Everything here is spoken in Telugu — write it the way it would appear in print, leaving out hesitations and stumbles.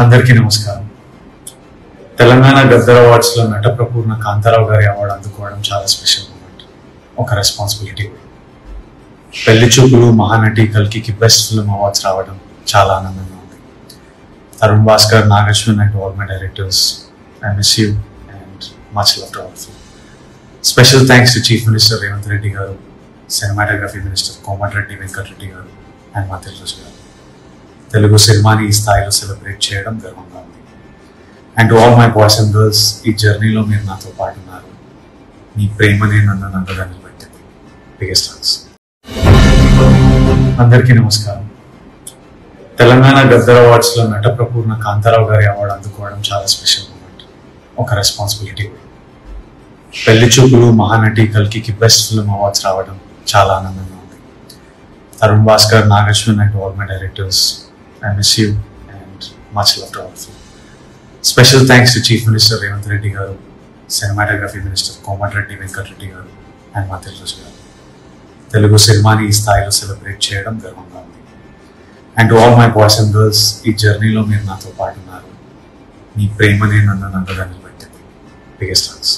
అందరికీ నమస్కారం. తెలంగాణ గద్దర్ అవార్డ్స్లో నటప్రపూర్ణ కాంతారావు గారి అవార్డు అందుకోవడం చాలా స్పెషల్ మూమెంట్, ఒక రెస్పాన్సిబిలిటీ కూడా. పెళ్లి చూపులు, మహానటి, కల్కికి బెస్ట్ ఫిల్మ్ అవార్డ్స్ రావడం చాలా ఆనందంగా ఉంది. Tarun Bhaskar, Nag Ashwin and all my directors, I miss you and much love to all of you. Special thanks to chief minister Revanth Reddy గారు, సినిమాటోగ్రఫీ మినిస్టర్ కోమటిరెడ్డి వెంకటరెడ్డి గారు అండ్ మా తెలుగు గారు. తెలుగు సినిమాని ఈ స్థాయిలో సెలబ్రేట్ చేయడం గర్వంగా ఉంది. And to all my boys and girls, ఈ జర్నీలో మీరు నాతో పాటు ఉన్నారు. మీ ప్రేమనే నన్ను నందుగా నిలబెట్టింది. Biggest thanks. అందరికీ నమస్కారం. తెలంగాణ గద్దర్ అవార్డ్స్లో నటప్రపూర్ణ కాంతారావు గారి అవార్డు అందుకోవడం చాలా స్పెషల్ మూమెంట్, ఒక రెస్పాన్సిబిలిటీ కూడా. పెళ్లి చూపులు, మహానటి, కల్కికి బెస్ట్ ఫిల్మ్ అవార్డ్స్ రావడం చాలా ఆనందంగా ఉంది. Tarun Bhaskar, Nag Ashwin and all my directors, I miss you and much love to all of you. Special thanks to Chief Minister Revanth Reddy garu, Cinematography Minister Komatiredi Venkatrareddy garu and మా తెలుగు గారు. తెలుగు సినిమాని ఈ స్థాయిలో సెలబ్రేట్ చేయడం గర్వంగా ఉంది. And to all my boys and girls, ఈ జర్నీలో మీరు నాతో పాటు ఉన్నారు. మీ ప్రేమనే నన్ను నందుగా నిలబెట్టింది. Biggest thanks.